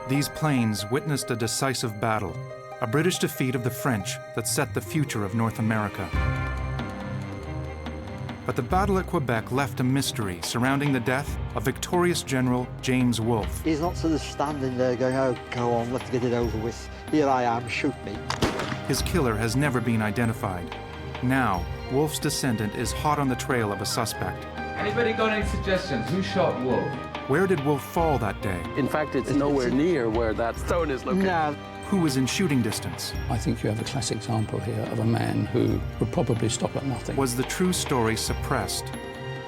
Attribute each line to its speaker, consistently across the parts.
Speaker 1: These plains witnessed a decisive battle, a British defeat of the French that set the future of North America. But the battle at Quebec left a mystery surrounding the death of victorious General James Wolfe.
Speaker 2: He's not sort of standing there going, oh, go on, let's get it over with. Here I am, shoot me.
Speaker 1: His killer has never been identified. Now, Wolfe's descendant is hot on the trail of a suspect.
Speaker 3: Anybody got any suggestions? Who shot Wolfe?
Speaker 1: Where did Wolfe fall that day?
Speaker 4: In fact, it's nowhere near where that stone is located.
Speaker 2: No.
Speaker 1: Who was in shooting distance?
Speaker 5: I think you have a classic example here of a man who would probably stop at nothing.
Speaker 1: Was the true story suppressed?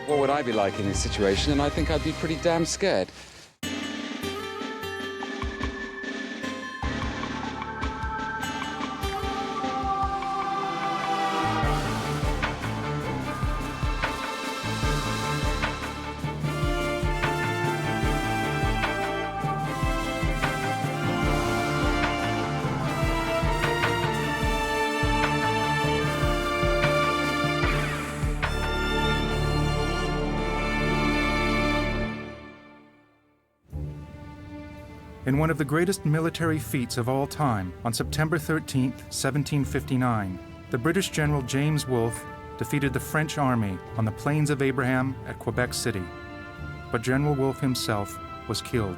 Speaker 6: What would I be like in this situation? And I think I'd be pretty damn scared.
Speaker 1: In one of the greatest military feats of all time, on September 13, 1759, the British General James Wolfe defeated the French army on the Plains of Abraham at Quebec City. But General Wolfe himself was killed.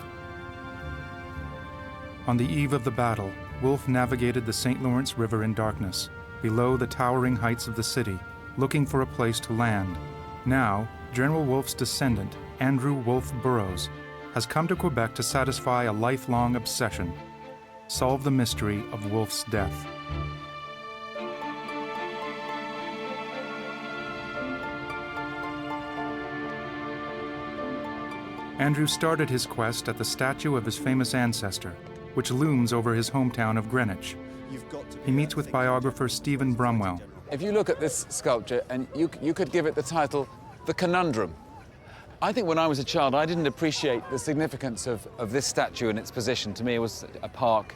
Speaker 1: On the eve of the battle, Wolfe navigated the St. Lawrence River in darkness, below the towering heights of the city, looking for a place to land. Now, General Wolfe's descendant, Andrew Wolfe Burroughs, has come to Quebec to satisfy a lifelong obsession: solve the mystery of Wolfe's death. Andrew started his quest at the statue of his famous ancestor, which looms over his hometown of Greenwich. He meets with biographer Stephen Brumwell.
Speaker 6: If you look at this sculpture, and you could give it the title, The Conundrum. I think when I was a child, I didn't appreciate the significance of this statue and its position. To me, it was a park.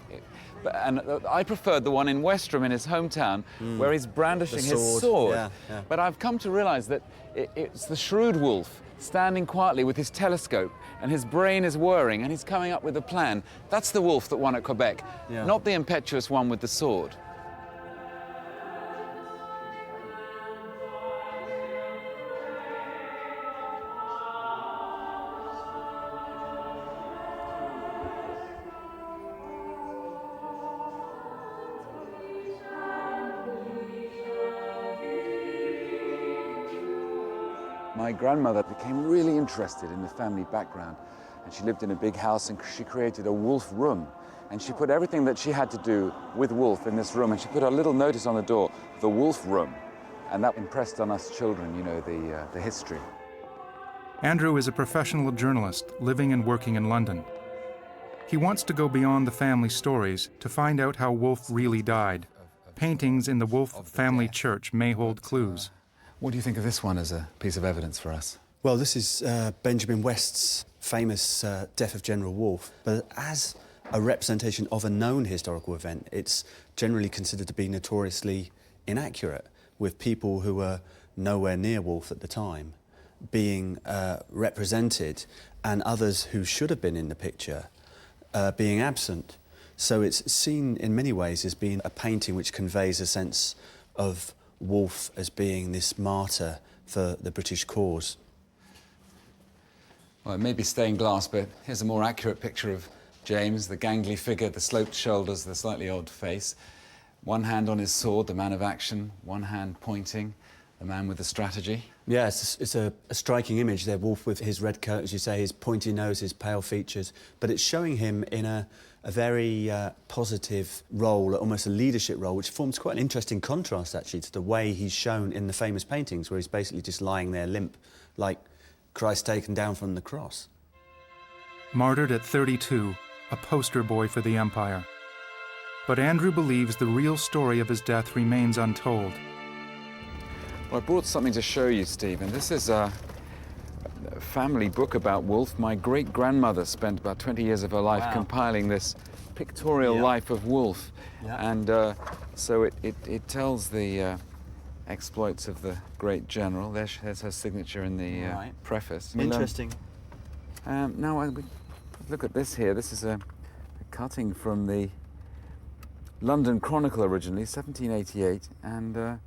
Speaker 6: And I preferred the one in Westerham, in his hometown, where he's brandishing his sword.
Speaker 2: Yeah.
Speaker 6: But I've come to realize that it's the shrewd wolf standing quietly with his telescope, and his brain is whirring, and he's coming up with a plan. That's the wolf that won at Quebec, not the impetuous one with the sword. My grandmother became really interested in the family background, and she lived in a big house, and she created a wolf room, and she put everything that she had to do with Wolfe in this room, and she put a little notice on the door, the Wolf Room, and that impressed on us children, you know, the history.
Speaker 1: Andrew is a professional journalist living and working in London. He wants to go beyond the family stories to find out how Wolfe really died. Paintings in the Wolfe family church may hold clues.
Speaker 6: What do you think of this one as a piece of evidence for us?
Speaker 7: Well, this is Benjamin West's famous Death of General Wolfe, but as a representation of a known historical event, it's generally considered to be notoriously inaccurate, with people who were nowhere near Wolfe at the time being represented and others who should have been in the picture being absent. So it's seen in many ways as being a painting which conveys a sense of Wolfe as being this martyr for the British cause.
Speaker 6: Well, it may be stained glass, but here's a more accurate picture of James, the gangly figure, the sloped shoulders, the slightly odd face. One hand on his sword, the man of action, one hand pointing, the man with the strategy.
Speaker 7: Yeah, it's a striking image there, Wolfe with his red coat, as you say, his pointy nose, his pale features, but it's showing him in a very positive role, almost a leadership role, which forms quite an interesting contrast, actually, to the way he's shown in the famous paintings, where he's basically just lying there limp, like Christ taken down from the cross.
Speaker 1: Martyred at 32, a poster boy for the Empire. But Andrew believes the real story of his death remains untold.
Speaker 6: Well, I brought something to show you, Stephen. This is a family book about Wolfe. My great-grandmother spent about 20 years of her life compiling this pictorial life of Wolfe. And so it tells the exploits of the great general. There's her signature in the preface.
Speaker 2: Interesting.
Speaker 6: Now, look at this here. This is a cutting from the London Chronicle originally, 1788, and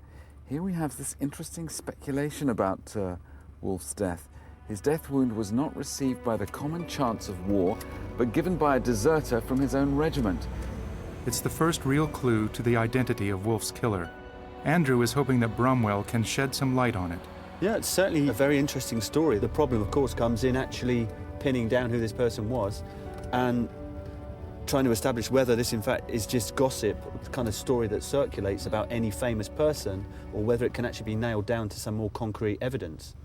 Speaker 6: here we have this interesting speculation about Wolfe's death. His death wound was not received by the common chance of war, but given by a deserter from his own regiment.
Speaker 1: It's the first real clue to the identity of Wolfe's killer. Andrew is hoping that Bromwell can shed some light on it.
Speaker 7: Yeah, it's certainly a very interesting story. The problem, of course, comes in actually pinning down who this person was and trying to establish whether this, in fact, is just gossip, the kind of story that circulates about any famous person, or whether it can actually be nailed down to some more concrete evidence.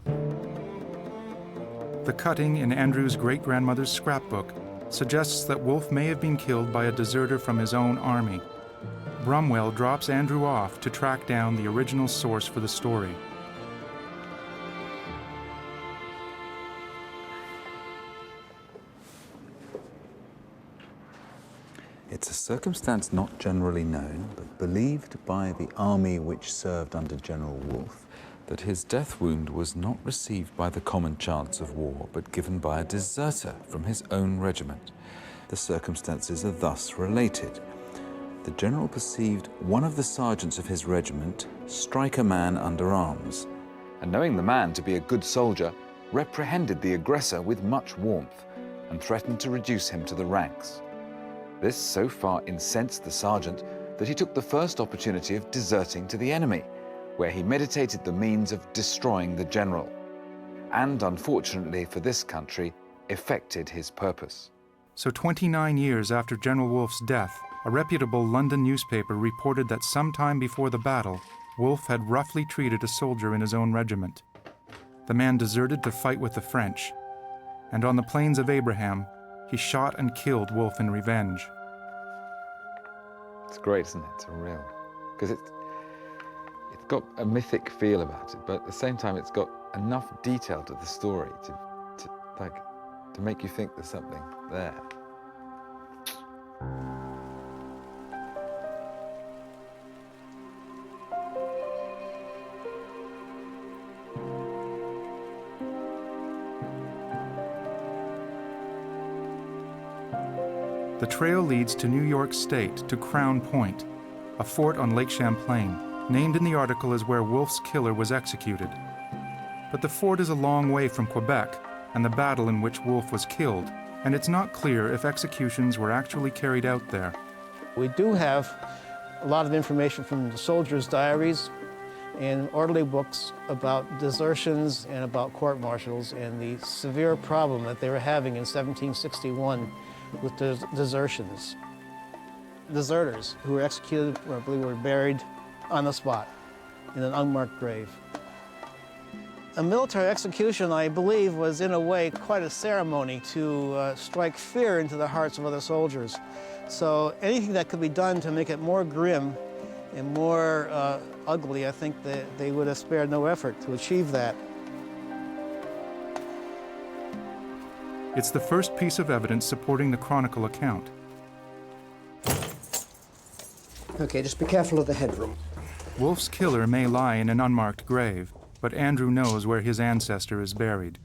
Speaker 1: The cutting in Andrew's great-grandmother's scrapbook suggests that Wolfe may have been killed by a deserter from his own army. Bromwell drops Andrew off to track down the original source for the story.
Speaker 8: It's a circumstance not generally known, but believed by the army which served under General Wolfe,
Speaker 6: That his death wound was not received by the common chance of war, but given by a deserter from his own regiment.
Speaker 8: the circumstances are thus related. The general perceived one of the sergeants of his regiment strike a man under arms,
Speaker 6: and knowing the man to be a good soldier, reprehended the aggressor with much warmth, and threatened to reduce him to the ranks. This so far incensed the sergeant that he took the first opportunity of deserting to the enemy, where he meditated the means of destroying the general, and unfortunately for this country, effected his purpose.
Speaker 1: So 29 years after General Wolfe's death, a reputable London newspaper reported that sometime before the battle, Wolfe had roughly treated a soldier in his own regiment. The man deserted to fight with the French, and on the plains of Abraham, he shot and killed Wolfe in revenge.
Speaker 6: It's great, isn't it? It's real, because it's got a mythic feel about it, but at the same time, it's got enough detail to the story to make you think there's something there.
Speaker 1: The trail leads to New York State, to Crown Point, a fort on Lake Champlain, named in the article as where Wolfe's killer was executed. But the fort is a long way from Quebec and the battle in which Wolfe was killed, and it's not clear if executions were actually carried out there.
Speaker 9: We do have a lot of information from the soldiers' diaries and orderly books about desertions and about court-martials and the severe problem that they were having in 1761 with desertions. Deserters who were executed, or I believe were buried on the spot in an unmarked grave. A military execution, I believe, was in a way quite a ceremony to strike fear into the hearts of other soldiers. So anything that could be done to make it more grim and more ugly, I think that they would have spared no effort to achieve that.
Speaker 1: It's the first piece of evidence supporting the Chronicle account.
Speaker 10: Okay, just be careful of the headroom.
Speaker 1: Wolfe's killer may lie in an unmarked grave, but Andrew knows where his ancestor is buried.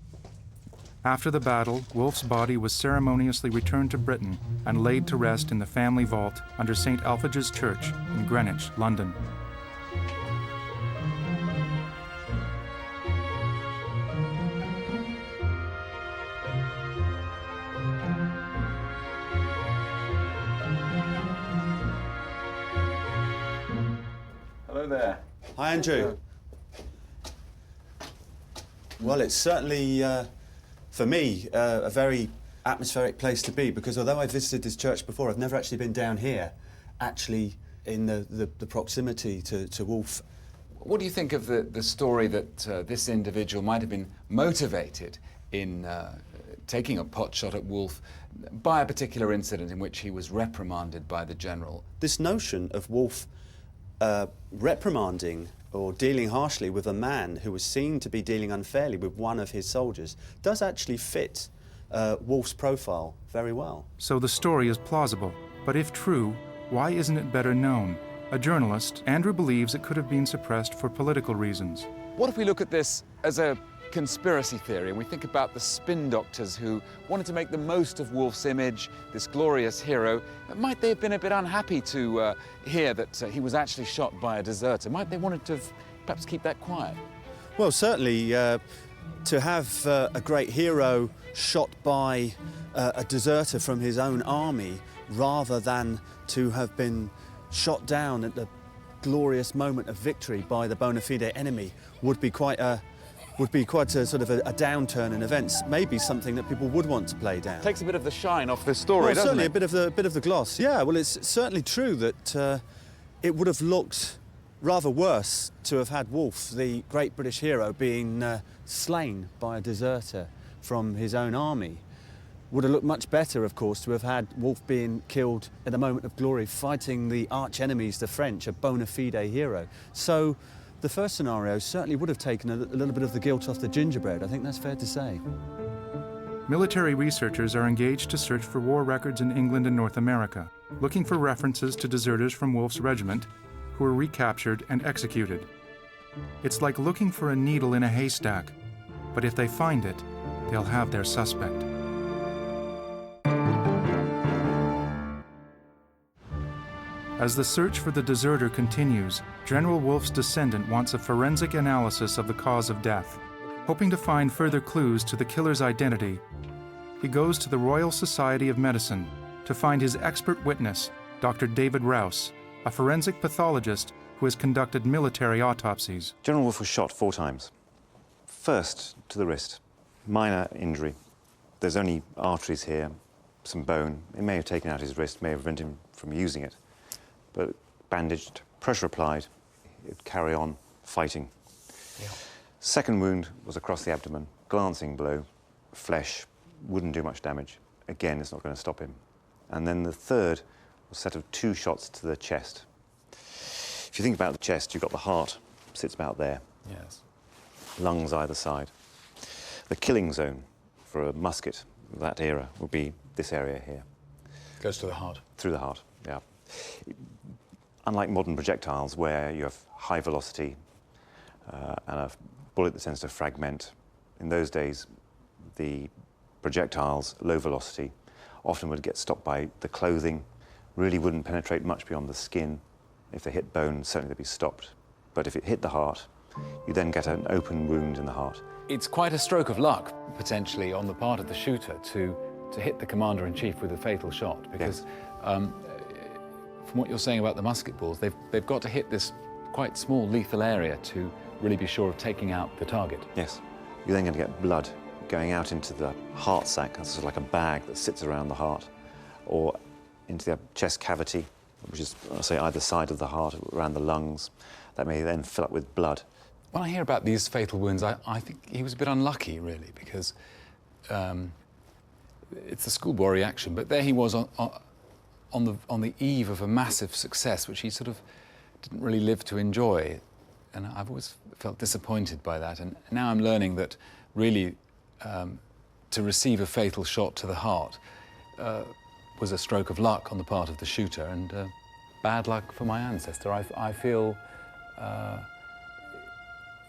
Speaker 1: After the battle, Wolfe's body was ceremoniously returned to Britain and laid to rest in the family vault under St. Alphage's Church in Greenwich, London.
Speaker 6: Hello there.
Speaker 7: Hi, Andrew. Well, it's certainly, for me, a very atmospheric place to be, because although I visited this church before, I've never actually been down here, actually in the proximity to Wolfe.
Speaker 6: What do you think of the story that this individual might have been motivated in taking a pot shot at Wolfe by a particular incident in which he was reprimanded by the general?
Speaker 7: This notion of Wolfe reprimanding or dealing harshly with a man who was seen to be dealing unfairly with one of his soldiers does actually fit Wolfe's profile very well.
Speaker 1: So the story is plausible, but if true, why isn't it better known? A journalist, Andrew believes it could have been suppressed for political reasons.
Speaker 6: What if we look at this as a conspiracy theory and we think about the spin doctors who wanted to make the most of Wolfe's image, this glorious hero, might they have been a bit unhappy to hear that he was actually shot by a deserter? Might they wanted to perhaps keep that quiet?
Speaker 7: Well, certainly to have a great hero shot by a deserter from his own army rather than to have been shot down at the glorious moment of victory by the bona fide enemy would be quite a sort of a downturn in events. Maybe something that people would want to play down.
Speaker 6: Takes a bit of the shine off this story,
Speaker 7: well,
Speaker 6: doesn't
Speaker 7: certainly
Speaker 6: it?
Speaker 7: a bit of the gloss. Yeah. Well, it's certainly true that it would have looked rather worse to have had Wolfe, the great British hero, being slain by a deserter from his own army. Would have looked much better, of course, to have had Wolfe being killed in a moment of glory, fighting the arch enemies, the French, a bona fide hero. So the first scenario certainly would have taken a little bit of the guilt off the gingerbread. I think that's fair to say.
Speaker 1: Military researchers are engaged to search for war records in England and North America, looking for references to deserters from Wolfe's regiment who were recaptured and executed. It's like looking for a needle in a haystack, but if they find it, they'll have their suspect. As the search for the deserter continues, General Wolfe's descendant wants a forensic analysis of the cause of death. Hoping to find further clues to the killer's identity, he goes to the Royal Society of Medicine to find his expert witness, Dr. David Rouse, a forensic pathologist who has conducted military autopsies.
Speaker 11: General Wolfe was shot 4 times. First to the wrist, minor injury. There's only arteries here, some bone. It may have taken out his wrist, may have prevented him from using it. But bandaged, pressure applied, it'd carry on fighting. Yeah. Second wound was across the abdomen, glancing blow, flesh, wouldn't do much damage. Again, it's not going to stop him. And then the third was a set of 2 shots to the chest. If you think about the chest, you've got the heart, sits about there.
Speaker 6: Yes.
Speaker 11: Lungs either side. The killing zone for a musket of that era would be this area here.
Speaker 5: Goes to the heart.
Speaker 11: Through the heart, yeah. Unlike modern projectiles where you have high velocity and a bullet that tends to fragment, in those days the projectiles, low velocity, often would get stopped by the clothing, really wouldn't penetrate much beyond the skin. If they hit bone, certainly they'd be stopped. But if it hit the heart, you then get an open wound in the heart.
Speaker 6: It's quite a stroke of luck, potentially, on the part of the shooter to hit the commander-in-chief with a fatal shot, because yes. From what you're saying about the musket balls, they've got to hit this quite small lethal area to really be sure of taking out the target.
Speaker 11: Yes. You're then going to get blood going out into the heart sac, that's sort of like a bag that sits around the heart, or into the chest cavity, which is, I say, either side of the heart, around the lungs. That may then fill up with blood.
Speaker 6: When I hear about these fatal wounds, I think he was a bit unlucky, really, because it's the schoolboy reaction, but there he was on the eve of a massive success, which he sort of didn't really live to enjoy. And I've always felt disappointed by that. And now I'm learning that really to receive a fatal shot to the heart was a stroke of luck on the part of the shooter and bad luck for my ancestor. I feel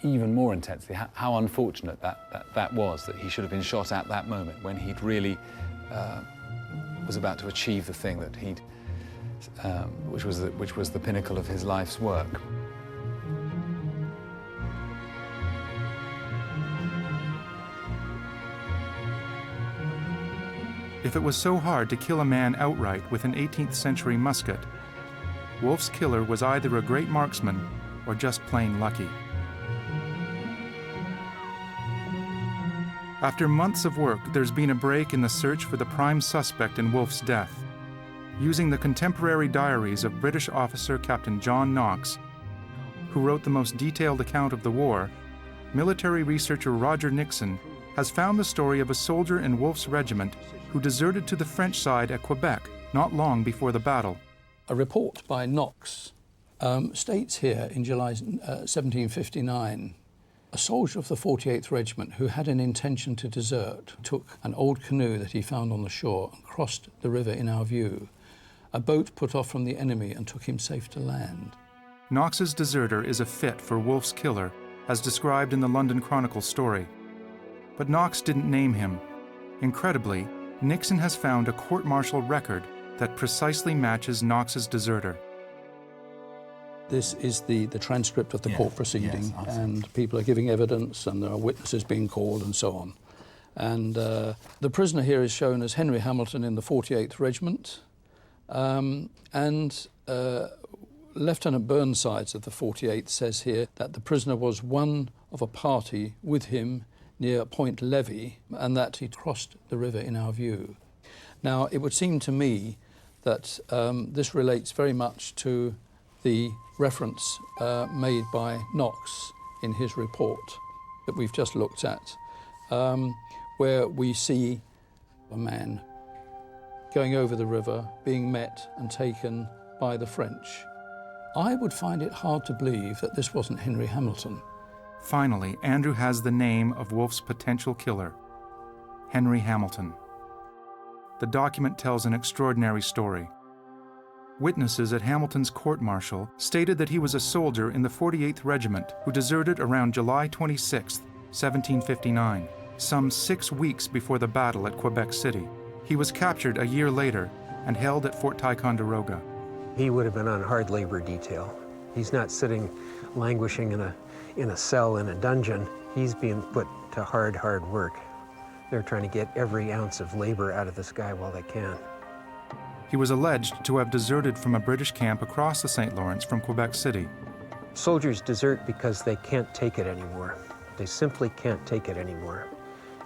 Speaker 6: even more intensely how unfortunate that was, that he should have been shot at that moment when he'd really was about to achieve the thing that he'd, which was the pinnacle of his life's work.
Speaker 1: If it was so hard to kill a man outright with an 18th century musket, Wolfe's killer was either a great marksman or just plain lucky. After months of work, there's been a break in the search for the prime suspect in Wolfe's death. Using the contemporary diaries of British officer Captain John Knox, who wrote the most detailed account of the war, military researcher Roger Nixon has found the story of a soldier in Wolfe's regiment who deserted to the French side at Quebec not long before the battle.
Speaker 5: A report by Knox states here in July 1759, a soldier of the 48th Regiment who had an intention to desert took an old canoe that he found on the shore and crossed the river in our view. A boat put off from the enemy and took him safe to land.
Speaker 1: Knox's deserter is a fit for Wolfe's killer, as described in the London Chronicle story. but Knox didn't name him. Incredibly, Nixon has found a court-martial record that precisely matches Knox's deserter.
Speaker 5: This is the transcript of the court proceeding, and people are giving evidence, and there are witnesses being called and so on. And the prisoner here is shown as Henry Hamilton in the 48th Regiment, and Lieutenant Burnsides of the 48th says here that the prisoner was one of a party with him near Point Levy, and that he crossed the river in our view. Now, it would seem to me that this relates very much to the reference made by Knox in his report that we've just looked at, where we see a man going over the river, being met and taken by the French. I would find it hard to believe that this wasn't Henry Hamilton.
Speaker 1: Finally, Andrew has the name of Wolfe's potential killer, Henry Hamilton. The document tells an extraordinary story. Witnesses at Hamilton's court-martial stated that he was a soldier in the 48th Regiment who deserted around July 26, 1759, some 6 weeks before the battle at Quebec City. He was captured a year later and held at Fort Ticonderoga.
Speaker 12: He would have been on hard labor detail. He's not sitting languishing in a cell in a dungeon. He's being put to hard work. They're trying to get every ounce of labor out of this guy while they can.
Speaker 1: He was alleged to have deserted from a British camp across the St. Lawrence from Quebec City.
Speaker 12: Soldiers desert because they can't take it anymore. They simply can't take it anymore.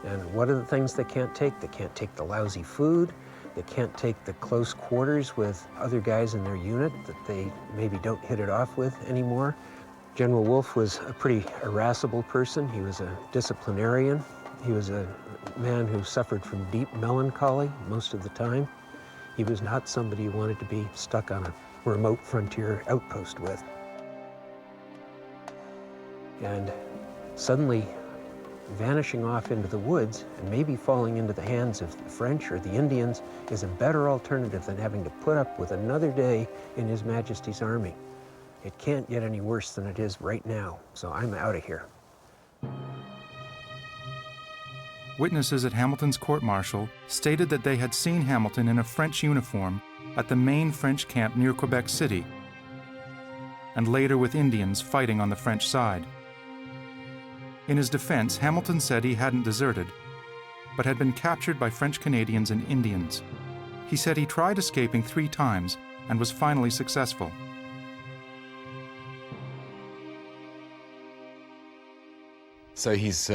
Speaker 12: And what are the things they can't take? They can't take the lousy food. They can't take the close quarters with other guys in their unit that they maybe don't hit it off with anymore. General Wolfe was a pretty irascible person. He was a disciplinarian. He was a man who suffered from deep melancholy most of the time. He was not somebody you wanted to be stuck on a remote frontier outpost with. And suddenly vanishing off into the woods and maybe falling into the hands of the French or the Indians is a better alternative than having to put up with another day in His Majesty's army. It can't get any worse than it is right now, so I'm out of here.
Speaker 1: Witnesses at Hamilton's court-martial stated that they had seen Hamilton in a French uniform at the main French camp near Quebec City, and later with Indians fighting on the French side. In his defense, Hamilton said he hadn't deserted, but had been captured by French Canadians and Indians. He said he tried escaping 3 times and was finally successful.
Speaker 6: So he's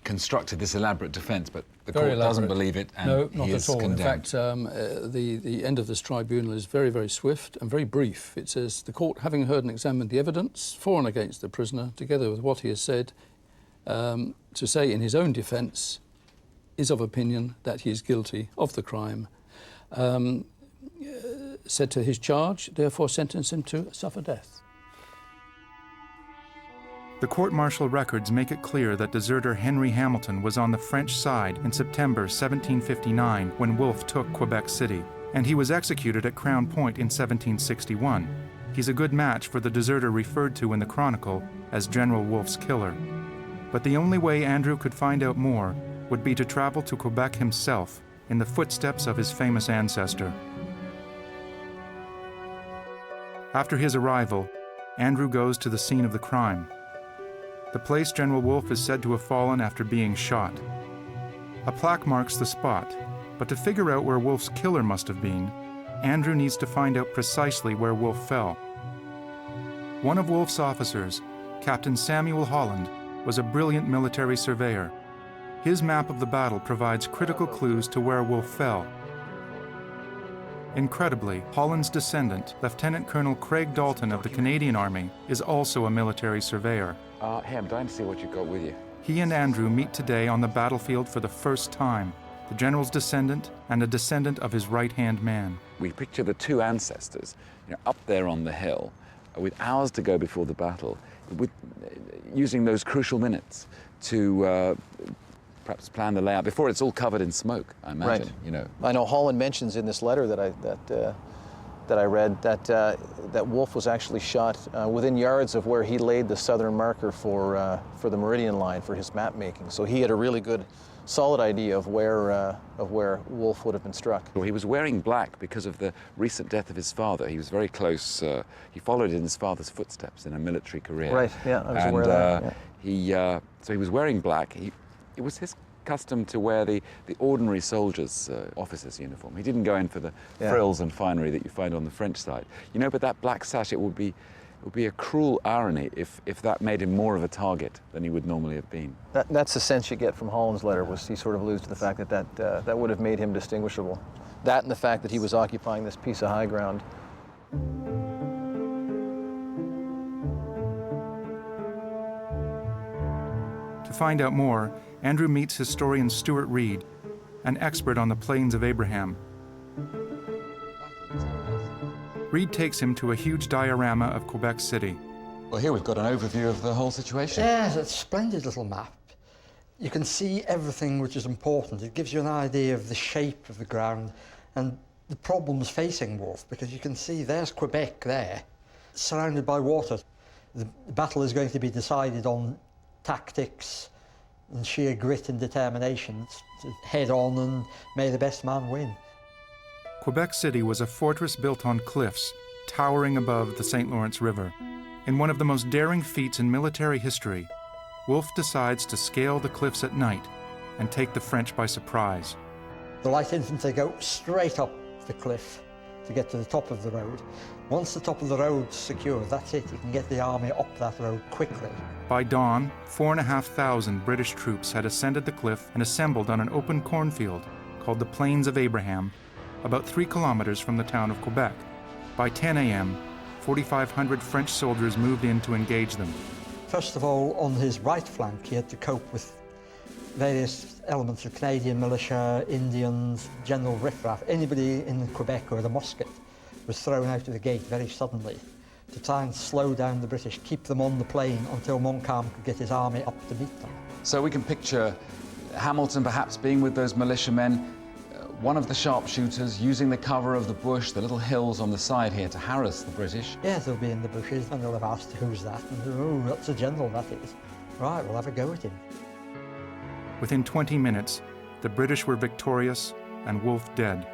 Speaker 6: constructed this elaborate defense, but the court doesn't believe it, and
Speaker 5: no, not
Speaker 6: he is
Speaker 5: at all.
Speaker 6: condemned.
Speaker 5: In fact, the end of this tribunal is very, very swift and very brief. It says, the court, having heard and examined the evidence for and against the prisoner, together with what he has said, to say in his own defence, is of opinion that he is guilty of the crime. Said to his charge, therefore sentence him to suffer death.
Speaker 1: The court-martial records make it clear that deserter Henry Hamilton was on the French side in September 1759 when Wolfe took Quebec City, and he was executed at Crown Point in 1761. He's a good match for the deserter referred to in the Chronicle as General Wolfe's killer. But the only way Andrew could find out more would be to travel to Quebec himself in the footsteps of his famous ancestor. After his arrival, Andrew goes to the scene of the crime. The place General Wolfe is said to have fallen after being shot. A plaque marks the spot, but to figure out where Wolfe's killer must have been, Andrew needs to find out precisely where Wolfe fell. One of Wolfe's officers, Captain Samuel Holland, was a brilliant military surveyor. His map of the battle provides critical clues to where Wolfe fell. Incredibly, Holland's descendant, Lieutenant Colonel Craig Dalton of the Canadian Army, is also a military surveyor.
Speaker 6: Hey, I'm dying to see what you've got with you.
Speaker 1: He and Andrew meet today on the battlefield for the first time, the general's descendant and a descendant of his right-hand man.
Speaker 6: We picture the 2 ancestors, up there on the hill, with hours to go before the battle, using those crucial minutes to perhaps plan the layout before it's all covered in smoke, I imagine.
Speaker 13: Right. I know Holland mentions in this letter that that I read that Wolfe was actually shot within yards of where he laid the southern marker for the meridian line for his map making. So he had a really good, solid idea of where Wolfe would have been struck.
Speaker 6: Well, he was wearing black because of the recent death of his father. He was very close. He followed in his father's footsteps in a military career.
Speaker 13: Right. Yeah, I was aware of that.
Speaker 6: Yeah. So he was wearing black. It was his custom to wear the ordinary soldier's officer's uniform. He didn't go in for the frills and finery that you find on the French side. You know, but that black sash, it would be a cruel irony if that made him more of a target than he would normally have been.
Speaker 13: That's the sense you get from Holland's letter, was he sort of alludes to the fact that would have made him distinguishable. That and the fact that he was occupying this piece of high ground.
Speaker 1: To find out more, Andrew meets historian Stuart Reid, an expert on the Plains of Abraham. Reid takes him to a huge diorama of Quebec City.
Speaker 6: Well, here we've got an overview of the whole situation.
Speaker 2: Yes, it's a splendid little map. You can see everything which is important. It gives you an idea of the shape of the ground and the problems facing Wolfe, because you can see there's Quebec there, surrounded by water. The battle is going to be decided on tactics and sheer grit and determination to head on and may the best man win.
Speaker 1: Quebec City was a fortress built on cliffs, towering above the St. Lawrence River. In one of the most daring feats in military history, Wolfe decides to scale the cliffs at night and take the French by surprise.
Speaker 2: The light infantry go straight up the cliff to get to the top of the road. Once the top of the road's secure, that's it. You can get the army up that road quickly.
Speaker 1: By dawn, 4,500 British troops had ascended the cliff and assembled on an open cornfield called the Plains of Abraham, about 3 kilometers from the town of Quebec. By 10 a.m., 4,500 French soldiers moved in to engage them.
Speaker 2: First of all, on his right flank, he had to cope with various elements of Canadian militia, Indians, general riffraff. Anybody in Quebec with a musket was thrown out of the gate very suddenly to try and slow down the British, keep them on the plain until Montcalm could get his army up to meet them.
Speaker 6: So we can picture Hamilton perhaps being with those militiamen, one of the sharpshooters using the cover of the bush, the little hills on the side here to harass the British.
Speaker 2: Yeah, they'll be in the bushes and they'll have asked, who's that? And oh, that's a general, that is. Right, we'll have a go at him.
Speaker 1: Within 20 minutes, the British were victorious and Wolfe dead.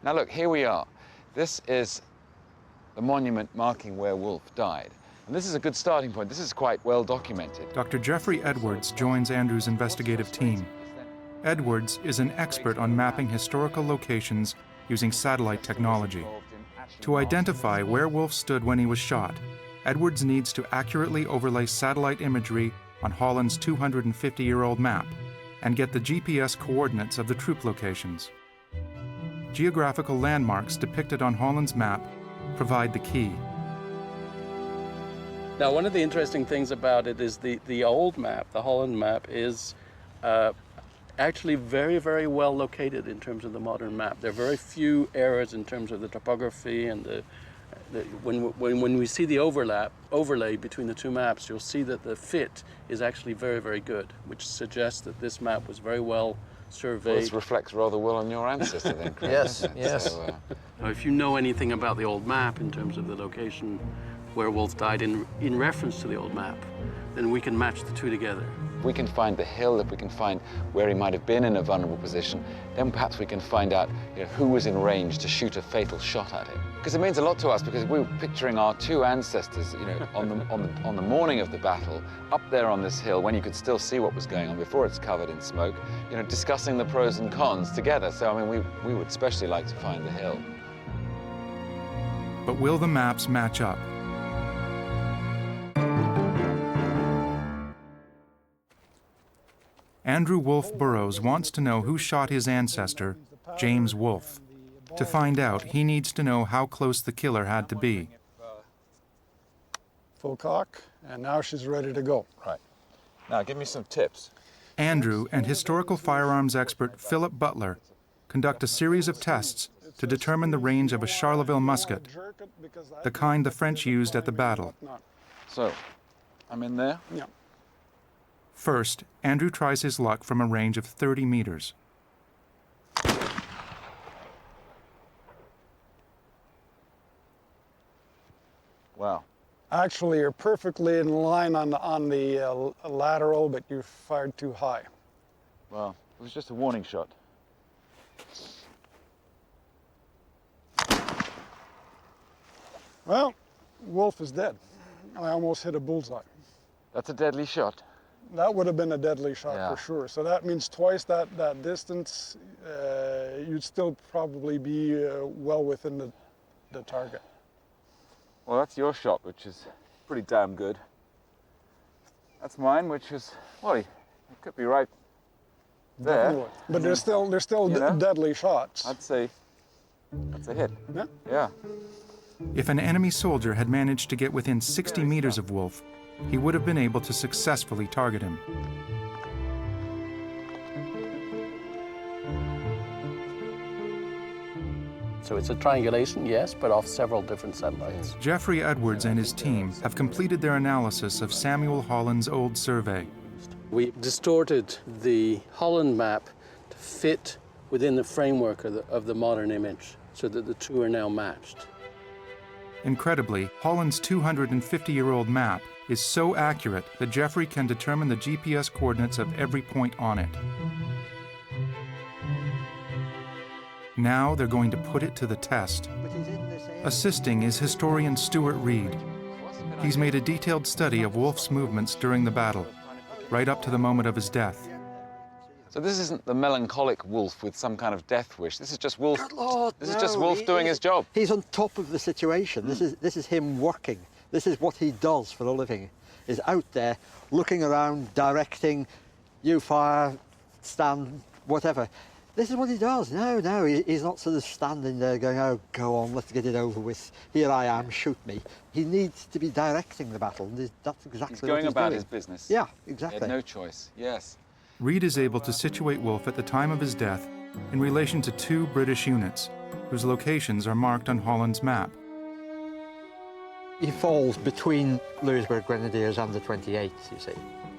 Speaker 6: Now look, here we are. This is the monument marking where Wolfe died. And this is a good starting point. This is quite well documented.
Speaker 1: Dr. Jeffrey Edwards joins Andrew's investigative team. Edwards is an expert on mapping historical locations using satellite technology. To identify where Wolfe stood when he was shot, Edwards needs to accurately overlay satellite imagery on Holland's 250-year-old map and get the GPS coordinates of the troop locations. Geographical landmarks depicted on Holland's map provide the key.
Speaker 4: Now, one of the interesting things about it is the old map, the Holland map, is actually very, very well located in terms of the modern map. There are very few errors in terms of the topography and when we see the overlay between the two maps, you'll see that the fit is actually very, very good, which suggests that this map was very well surveyed.
Speaker 6: Well, this reflects rather well on your ancestor then, Chris.
Speaker 13: Yes.
Speaker 6: So,
Speaker 4: now, if you know anything about the old map in terms of the location where Wolfe died in reference to the old map, then we can match the two together.
Speaker 6: if we can find the hill, if we can find where he might have been in a vulnerable position, then perhaps we can find out who was in range to shoot a fatal shot at him. Because it means a lot to us, because we were picturing our two ancestors, on the morning of the battle, up there on this hill, when you could still see what was going on before it's covered in smoke, discussing the pros and cons together. So, I mean, we would especially like to find the hill.
Speaker 1: But will the maps match up? Andrew Wolfe Burroughs wants to know who shot his ancestor, James Wolfe. To find out, he needs to know how close the killer had to be.
Speaker 14: Full cock, and now she's ready to go.
Speaker 8: Right. Now, give me some tips.
Speaker 1: Andrew and historical firearms expert Philip Butler conduct a series of tests to determine the range of a Charleville musket, the kind the French used at the battle.
Speaker 6: So, I'm in there?
Speaker 14: Yeah.
Speaker 1: First, Andrew tries his luck from a range of 30 meters.
Speaker 6: Wow.
Speaker 14: Actually, you're perfectly in line on the lateral, but you fired too high.
Speaker 6: Well, it was just a warning shot.
Speaker 14: Well, Wolfe is dead. I almost hit a bullseye.
Speaker 6: That's a deadly shot.
Speaker 14: That would have been a deadly shot
Speaker 6: Yeah.
Speaker 14: for sure. So that means twice that distance, you'd still probably be well within the target.
Speaker 6: Well, that's your shot, which is pretty damn good. That's mine, which is, well, it could be right there.
Speaker 14: Definitely. But there's still
Speaker 6: You know?
Speaker 14: deadly shots.
Speaker 6: I'd say that's a hit.
Speaker 14: Yeah.
Speaker 6: Yeah.
Speaker 1: If an enemy soldier had managed to get within 60 meters of Wolfe, he would have been able to successfully target him.
Speaker 4: So it's a triangulation, yes, but off several different satellites.
Speaker 1: Geoffrey Edwards and his team have completed their analysis of Samuel Holland's old survey.
Speaker 4: We distorted the Holland map to fit within the framework of the modern image so that the two are now matched.
Speaker 1: Incredibly, Holland's 250-year-old map is so accurate that Geoffrey can determine the GPS coordinates of every point on it. Now they're going to put it to the test. Assisting is historian Stuart Reed. He's made a detailed study of Wolfe's movements during the battle, right up to the moment of his death.
Speaker 6: So this isn't the melancholic Wolfe with some kind of death wish. This is just Wolfe.
Speaker 2: Good Lord,
Speaker 6: this is just Wolfe doing his job.
Speaker 2: He's on top of the situation. This is him working. This is what he does for a living. Is out there looking around, directing, you fire, stand, whatever. This is what he does. No, he's not sort of standing there going, oh, go on, let's get it over with. Here I am, shoot me. He needs to be directing the battle. And that's exactly what he's doing.
Speaker 6: Going about his business.
Speaker 2: Yeah, exactly.
Speaker 6: He had no choice, yes.
Speaker 1: Reed is able to situate Wolfe at the time of his death in relation to two British units, whose locations are marked on Holland's map.
Speaker 2: He falls between Louisbourg Grenadiers and the 28th, you see.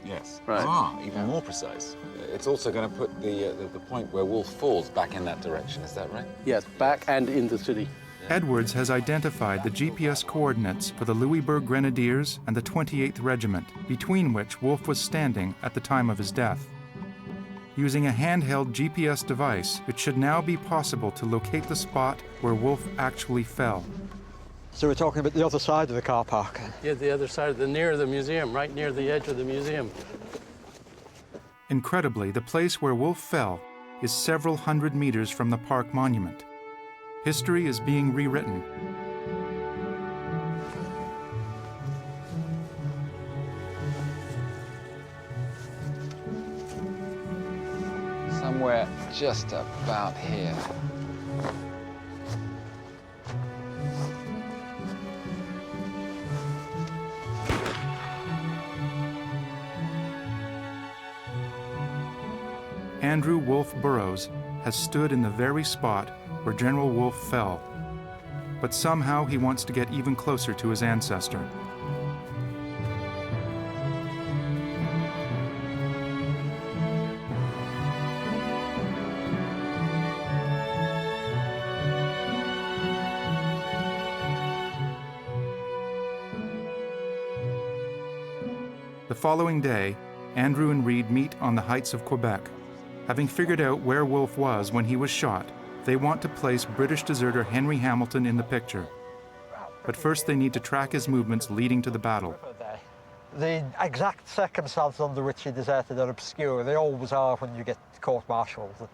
Speaker 6: Yes.
Speaker 4: Right.
Speaker 6: Ah, even more precise. It's also going to put the point where Wolfe falls back in that direction, is that right?
Speaker 4: Yes, back and in the city.
Speaker 1: Edwards has identified the GPS coordinates for the Louisbourg Grenadiers and the 28th Regiment, between which Wolfe was standing at the time of his death. Using a handheld GPS device, it should now be possible to locate the spot where Wolfe actually fell.
Speaker 2: So we're talking about the other side of the car park.
Speaker 4: Yeah, the other side, near the museum, right near the edge of the museum.
Speaker 1: Incredibly, the place where Wolfe fell is several hundred meters from the park monument. History is being rewritten.
Speaker 6: Somewhere just about here.
Speaker 1: Andrew Wolfe Burroughs has stood in the very spot where General Wolfe fell. But somehow he wants to get even closer to his ancestor. The following day, Andrew and Reed meet on the heights of Quebec. Having figured out where Wolfe was when he was shot, they want to place British deserter Henry Hamilton in the picture. But first they need to track his movements leading to the battle.
Speaker 2: The exact circumstances under which he deserted are obscure. They always are when you get court-martialed.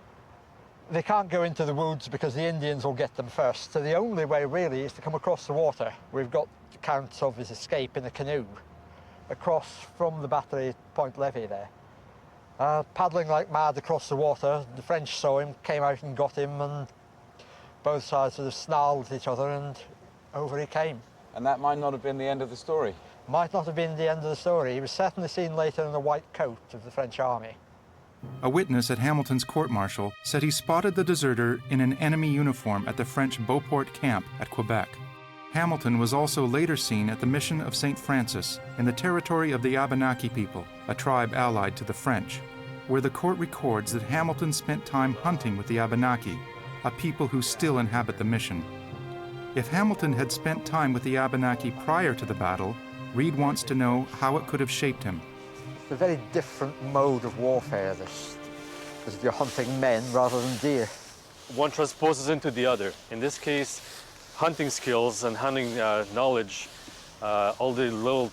Speaker 2: They can't go into the woods because the Indians will get them first. So the only way really is to come across the water. We've got accounts of his escape in a canoe across from the battery at Point Levy there. Paddling like mad across the water, the French saw him, came out and got him, and both sides sort of snarled at each other, and over he came.
Speaker 6: And that might not have been the end of the story.
Speaker 2: Might not have been the end of the story. He was certainly seen later in the white coat of the French army.
Speaker 1: A witness at Hamilton's court-martial said he spotted the deserter in an enemy uniform at the French Beauport camp at Quebec. Hamilton was also later seen at the mission of St. Francis in the territory of the Abenaki people, a tribe allied to the French, where the court records that Hamilton spent time hunting with the Abenaki, a people who still inhabit the mission. If Hamilton had spent time with the Abenaki prior to the battle, Reid wants to know how it could have shaped him.
Speaker 2: It's a very different mode of warfare, this, because you're hunting men rather than deer.
Speaker 15: One transposes into the other. In this case, hunting skills and hunting knowledge, all the little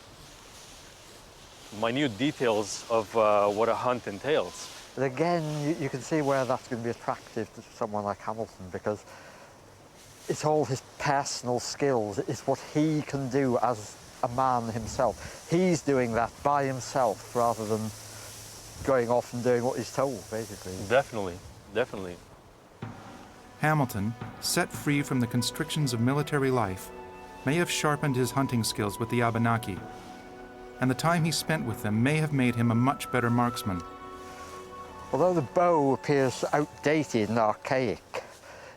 Speaker 15: minute details of what a hunt entails.
Speaker 2: But again, you can see where that's going to be attractive to someone like Hamilton, because it's all his personal skills. It's what he can do as a man himself. He's doing that by himself rather than going off and doing what he's told, basically.
Speaker 15: Definitely, definitely.
Speaker 1: Hamilton, set free from the constrictions of military life, may have sharpened his hunting skills with the Abenaki, and the time he spent with them may have made him a much better marksman.
Speaker 2: Although the bow appears outdated and archaic,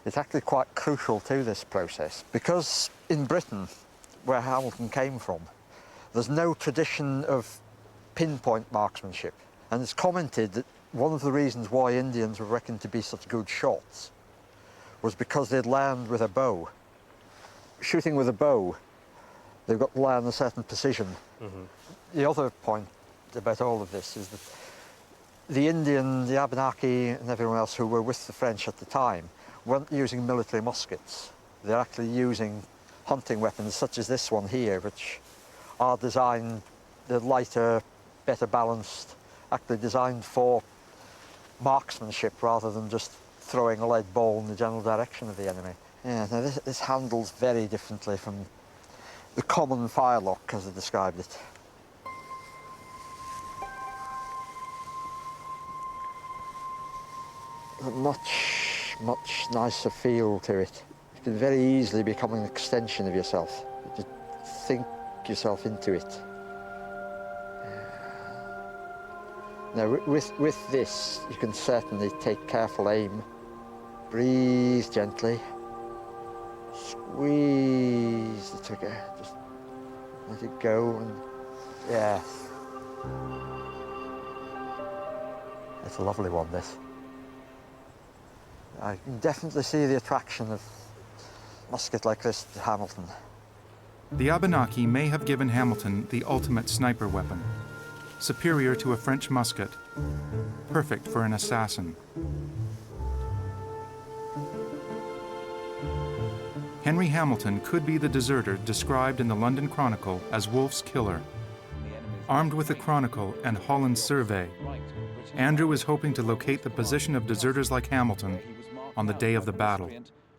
Speaker 2: it's actually quite crucial to this process, because in Britain, where Hamilton came from, there's no tradition of pinpoint marksmanship. And it's commented that one of the reasons why Indians were reckoned to be such good shots was because they'd land with a bow. Shooting with a bow, they've got to land a certain precision. The other point about all of this is that the Indian, the Abenaki and everyone else who were with the French at the time weren't using military muskets. They're actually using hunting weapons such as this one here, which are designed, they're lighter, better balanced, actually designed for marksmanship rather than just throwing a lead ball in the general direction of the enemy. Yeah, now this handles very differently from the common firelock as I described it. A much nicer feel to it. It can very easily become an extension of yourself. You just think yourself into it. Now with this, you can certainly take careful aim. Breathe gently. Squeeze the trigger. Just let it go and yeah. It's a lovely one, this. I can definitely see the attraction of a musket like this to Hamilton.
Speaker 1: The Abenaki may have given Hamilton the ultimate sniper weapon, superior to a French musket, perfect for an assassin. Henry Hamilton could be the deserter described in the London Chronicle as Wolfe's killer. Armed with the Chronicle and Holland's survey, Andrew is hoping to locate the position of deserters like Hamilton on the day of the battle.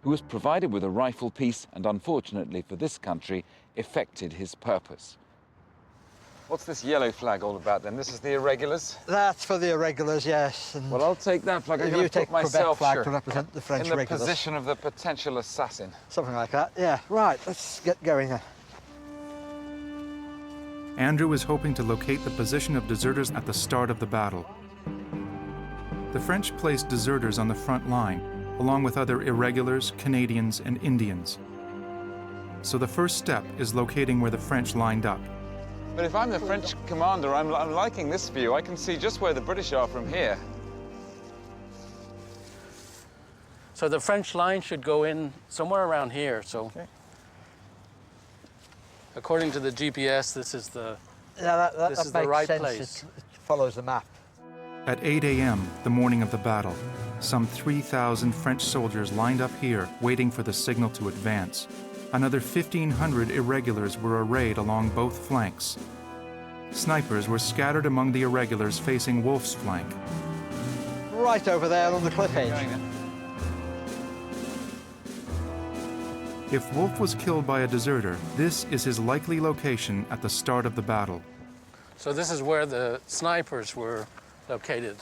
Speaker 8: Who was provided with a rifle piece and, unfortunately for this country, effected his purpose. What's this yellow flag all about then? This is the irregulars?
Speaker 2: That's for the irregulars, yes. And
Speaker 8: well, I'll take that flag. I'm going to put myself
Speaker 2: flag to represent the French
Speaker 8: in the
Speaker 2: regulars.
Speaker 8: position of the potential assassin.
Speaker 2: Something like that, yeah. Right, let's get going then.
Speaker 1: Andrew is hoping to locate the position of deserters at the start of the battle. The French placed deserters on the front line, along with other irregulars, Canadians, and Indians. So the first step is locating where the French lined up.
Speaker 8: But if I'm the French commander, I'm liking this view. I can see just where the British are from here.
Speaker 4: So the French line should go in somewhere around here. So, according to the GPS, this is the this is the right place.
Speaker 2: It follows the map.
Speaker 1: At 8 a.m., the morning of the battle, some 3,000 French soldiers lined up here, waiting for the signal to advance. Another 1,500 irregulars were arrayed along both flanks. Snipers were scattered among the irregulars facing Wolfe's flank.
Speaker 2: Right over there on the cliff edge.
Speaker 1: If Wolfe was killed by a deserter, this is his likely location at the start of the battle.
Speaker 4: So this is where the snipers were located.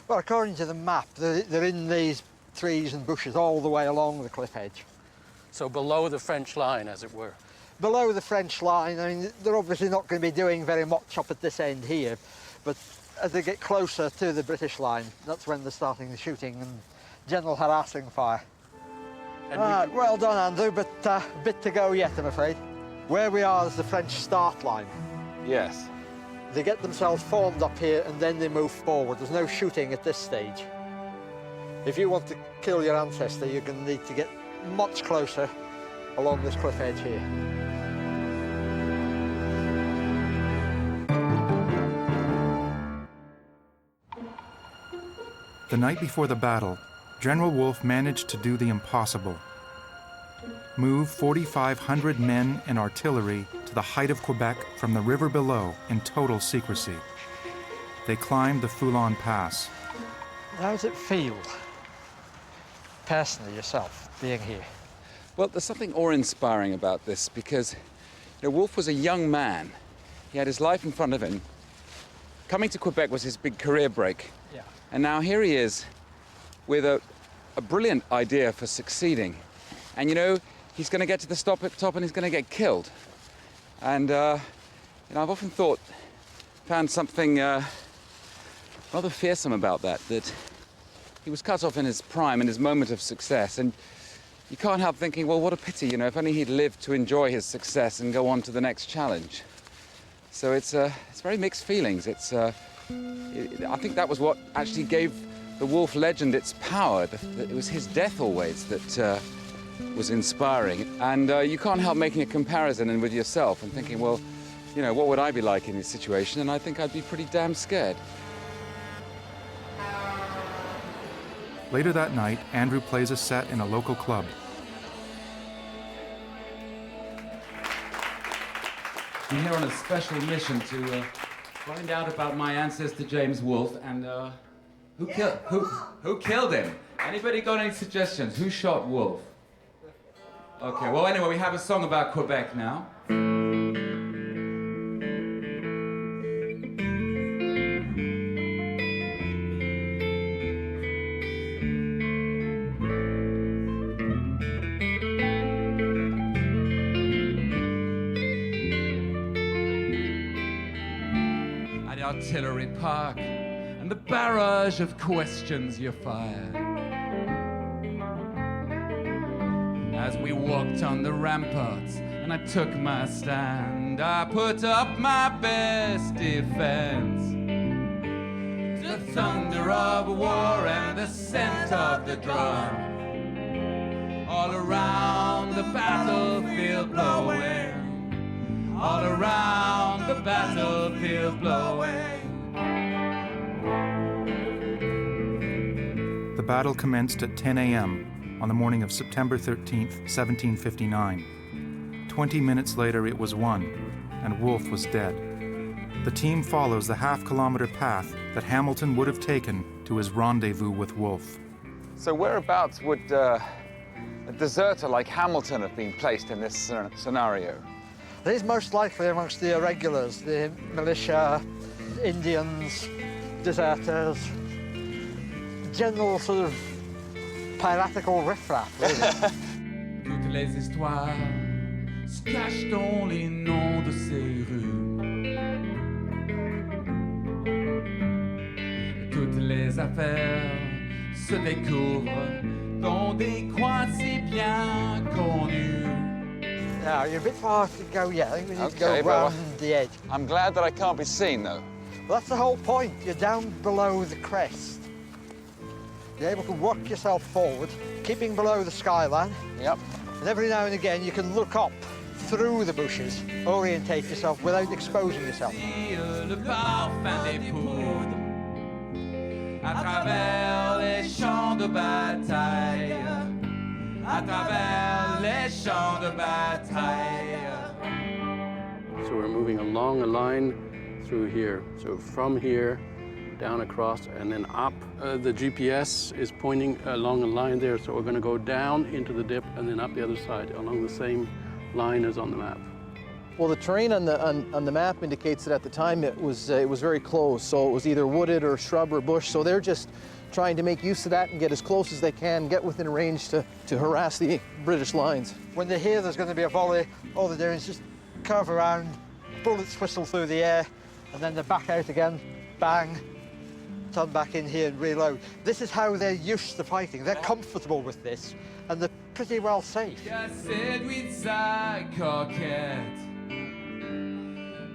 Speaker 2: Well, according to the map, they're in these trees and bushes all the way along the cliff edge.
Speaker 4: So below the French line, as it were.
Speaker 2: Below the French line, I mean, they're obviously not going to be doing very much up at this end here, but as they get closer to the British line, that's when they're starting the shooting and general harassing fire. Right, well done, Andrew, but a bit to go yet, I'm afraid. Where we are is the French start line.
Speaker 8: Yes.
Speaker 2: They get themselves formed up here and then they move forward. There's no shooting at this stage. If you want to kill your ancestor, you're going to need to get much closer along this cliff edge here.
Speaker 1: The night before the battle, General Wolfe managed to do the impossible. Move 4,500 men and artillery to the height of Quebec from the river below in total secrecy. They climbed the Foulon Pass.
Speaker 2: How does it feel, personally, yourself, being here?
Speaker 6: Well, there's something awe-inspiring about this because Wolfe was a young man. He had his life in front of him. Coming to Quebec was his big career break.
Speaker 2: Yeah.
Speaker 6: And now here he is with a brilliant idea for succeeding. And he's going to get to the top and he's going to get killed. And I've often found something rather fearsome about that he was cut off in his prime, in his moment of success. And you can't help thinking, well, what a pity, if only he'd lived to enjoy his success and go on to the next challenge. So it's very mixed feelings. I think that was what actually gave the Wolfe legend its power. It was his death always that was inspiring. And you can't help making a comparison with yourself and thinking, well, what would I be like in this situation? And I think I'd be pretty damn scared.
Speaker 1: Later that night, Andrew plays a set in a local club.
Speaker 3: I'm here on a special mission to find out about my ancestor James Wolfe and who killed him. Anybody got any suggestions? Who shot Wolfe? Okay, well anyway, we have a song about Quebec now. Artillery Park and the barrage of questions you fired. As we walked on the ramparts and I took my stand, I put up my best defense. The thunder of war and the scent of the drum, all around the battlefield blowing. All around the battlefield blowing.
Speaker 1: The battle commenced at 10 a.m. on the morning of September 13th, 1759. 20 minutes later, it was won, and Wolfe was dead. The team follows the half-kilometer path that Hamilton would have taken to his rendezvous with Wolfe.
Speaker 8: So whereabouts would a deserter like Hamilton have been placed in this scenario?
Speaker 2: It is most likely amongst the irregulars, the militia, Indians, deserters, general sort of piratical riffraff, really.
Speaker 3: Toutes les histoires se cachent dans les noms de ces rues. Toutes les affaires se découvrent dans des coins si bien connus.
Speaker 2: Now, you're a bit far to go yet. I think we need to go round the edge.
Speaker 8: I'm glad that I can't be seen, though.
Speaker 2: Well, that's the whole point. You're down below the crest. You're able to work yourself forward, keeping below the skyline.
Speaker 8: Yep.
Speaker 2: And every now and again, you can look up through the bushes, orientate yourself without exposing yourself.
Speaker 3: Le parfum des poudres à travers les champs de bataille. À travers les champs de bataille.
Speaker 4: So we're moving along a line through here. So from here, down across, and then up. The GPS is pointing along a line there, so we're going to go down into the dip and then up the other side along the same line as on the map.
Speaker 13: Well, the terrain on the map indicates that at the time it was very close, so it was either wooded or shrub or bush. So they're just trying to make use of that and get as close as they can, get within range to harass the British lines.
Speaker 2: When they hear there's going to be a volley, all they're doing is just curve around, bullets whistle through the air, and then they're back out again, bang, turn back in here and reload. This is how they're used to fighting. They're comfortable with this, and they're pretty well safe.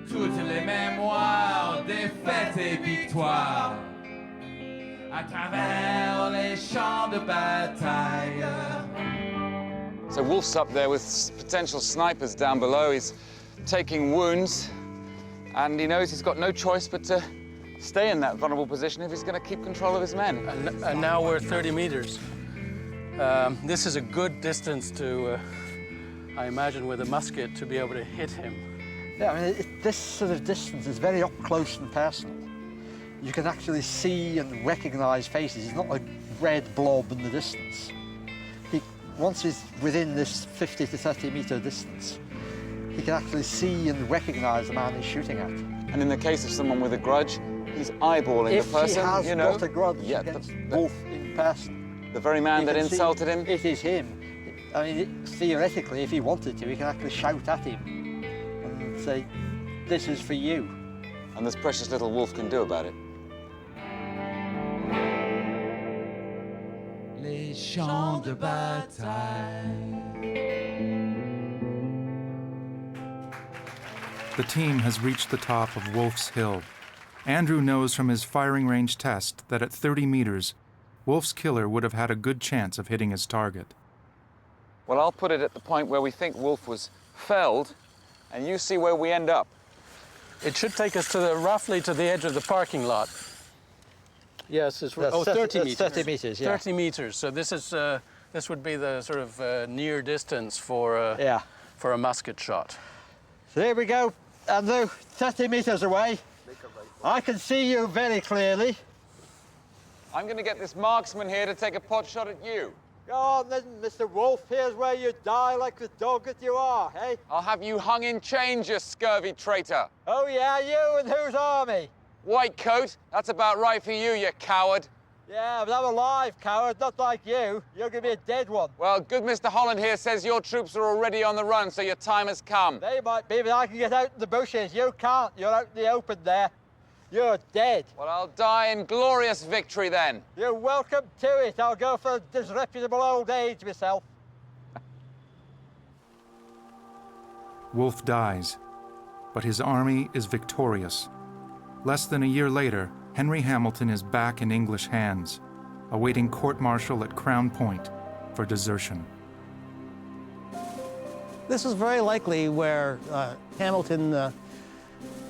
Speaker 3: Toutes les mémoires, défaites et victoires, à travers les champs de bataille.
Speaker 8: So Wolfe's up there with potential snipers down below. He's taking wounds, and he knows he's got no choice but to stay in that vulnerable position if he's going to keep control of his men.
Speaker 16: And now we're 30 meters. This is a good distance to, I imagine, with a musket to be able to hit him.
Speaker 2: Yeah, I mean, this sort of distance is very up close and personal. You can actually see and recognise faces. It's not a red blob in the distance. Once he's within this 50 to 30 metre distance, he can actually see and recognise the man he's shooting at.
Speaker 8: And in the case of someone with a grudge, he's eyeballing the person,
Speaker 2: If he has
Speaker 8: you know.
Speaker 2: got a grudge against Wolfe in person.
Speaker 8: The very man that insulted him?
Speaker 2: It is him. I mean, theoretically, if he wanted to, he can actually shout at him and say, "This is for you."
Speaker 8: And there's precious little Wolfe can do about it.
Speaker 3: Les champs de bataille.
Speaker 1: The team has reached the top of Wolfe's Hill. Andrew knows from his firing range test that at 30 meters, Wolfe's killer would have had a good chance of hitting his target.
Speaker 8: Well, I'll put it at the point where we think Wolfe was felled, and you see where we end up.
Speaker 16: It should take us to roughly to the edge of the parking lot. Yes, it's 30 meters.
Speaker 2: 30 meters, yeah.
Speaker 16: 30 meters. So this is this would be the sort of near distance for a musket shot.
Speaker 2: So there we go, Andrew, 30 meters away. I can see you very clearly.
Speaker 8: I'm going to get this marksman here to take a pot shot at you.
Speaker 2: Go on then, Mr. Wolfe. Here's where you die like the dog that you are, eh?
Speaker 8: I'll have you hung in chains, you scurvy traitor.
Speaker 2: Oh yeah, you and whose army?
Speaker 8: White coat, that's about right for you, you coward.
Speaker 2: Yeah, but I'm a live coward, not like you. You're going to be a dead one.
Speaker 8: Well, good Mr. Holland here says your troops are already on the run, so your time has come.
Speaker 2: They might be, but I can get out in the bushes. You can't. You're out in the open there. You're dead.
Speaker 8: Well, I'll die in glorious victory then.
Speaker 2: You're welcome to it. I'll go for a disreputable old age myself.
Speaker 1: Wolfe dies, but his army is victorious. Less than a year later, Henry Hamilton is back in English hands, awaiting court-martial at Crown Point for desertion.
Speaker 9: This is very likely where Hamilton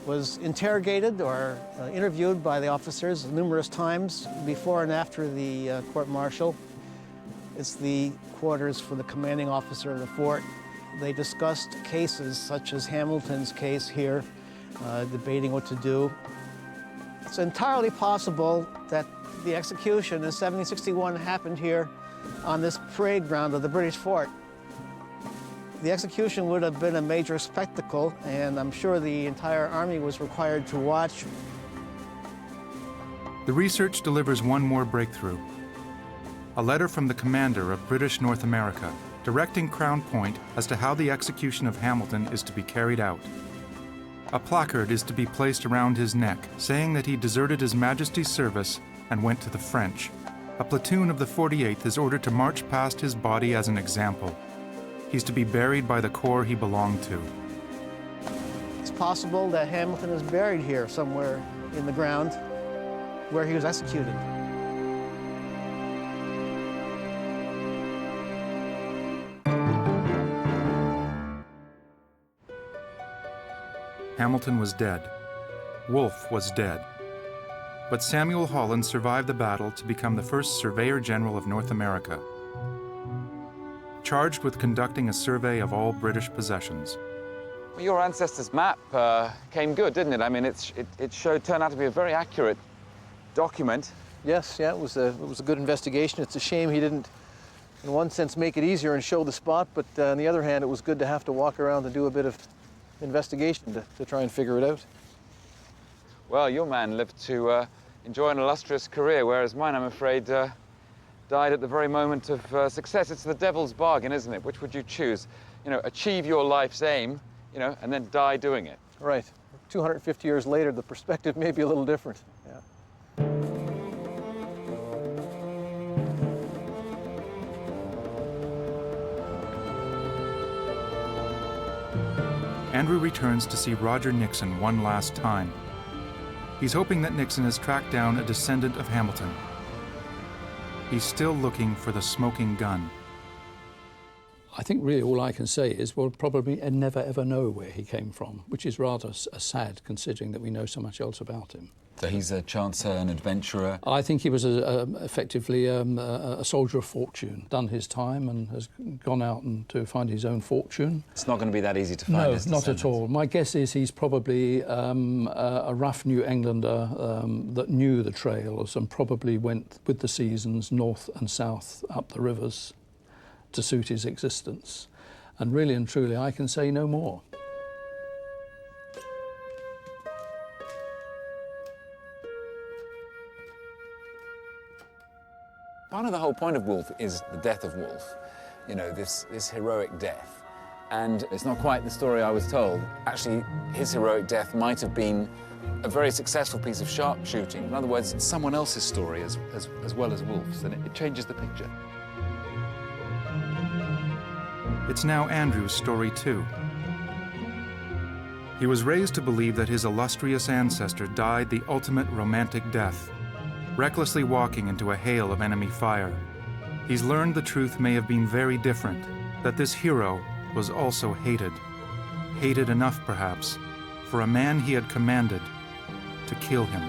Speaker 9: was interrogated or interviewed by the officers numerous times before and after the court-martial. It's the quarters for the commanding officer of the fort. They discussed cases such as Hamilton's case here, debating what to do. It's entirely possible that the execution in 1761 happened here on this parade ground of the British fort. The execution would have been a major spectacle, and I'm sure the entire army was required to watch.
Speaker 1: The research delivers one more breakthrough. A letter from the commander of British North America, directing Crown Point as to how the execution of Hamilton is to be carried out. A placard is to be placed around his neck, saying that he deserted His Majesty's service and went to the French. A platoon of the 48th is ordered to march past his body as an example. He's to be buried by the corps he belonged to.
Speaker 9: It's possible that Hamilton is buried here somewhere in the ground where he was executed.
Speaker 1: Hamilton was dead. Wolfe was dead. But Samuel Holland survived the battle to become the first Surveyor General of North America, charged with conducting a survey of all British possessions.
Speaker 8: Well, your ancestors' map came good, didn't it? I mean, turned out to be a very accurate document.
Speaker 13: Yes, yeah, it was a good investigation. It's a shame he didn't, in one sense, make it easier and show the spot, but on the other hand, it was good to have to walk around and do a bit of investigation to try and figure it out.
Speaker 8: Well, your man lived to enjoy an illustrious career, whereas mine, I'm afraid, died at the very moment of success. It's the devil's bargain, isn't it? Which would you choose? You know, achieve your life's aim, you know, and then die doing it.
Speaker 13: Right. 250 years later, the perspective may be a little different. Yeah.
Speaker 1: Andrew returns to see Roger Nixon one last time. He's hoping that Nixon has tracked down a descendant of Hamilton. He's still looking for the smoking gun.
Speaker 5: I think really all I can say is we'll probably never ever know where he came from, which is rather sad considering that we know so much else about him.
Speaker 6: So he's a chancer, an adventurer?
Speaker 5: I think he was effectively a soldier of fortune, done his time and has gone out and to find his own fortune.
Speaker 6: It's not going to be that easy to find.
Speaker 5: No, not at all. My guess is he's probably a rough New Englander that knew the trails and probably went with the seasons north and south up the rivers to suit his existence. And really and truly, I can say no more.
Speaker 6: Part of the whole point of Wolfe is the death of Wolfe, you know, this heroic death. And it's not quite the story I was told. Actually, his heroic death might have been a very successful piece of sharpshooting. In other words, it's someone else's story as well as Wolfe's, and it changes the picture.
Speaker 1: It's now Andrew's story too. He was raised to believe that his illustrious ancestor died the ultimate romantic death, recklessly walking into a hail of enemy fire. He's learned the truth may have been very different, that this hero was also hated. Hated enough, perhaps, for a man he had commanded to kill him.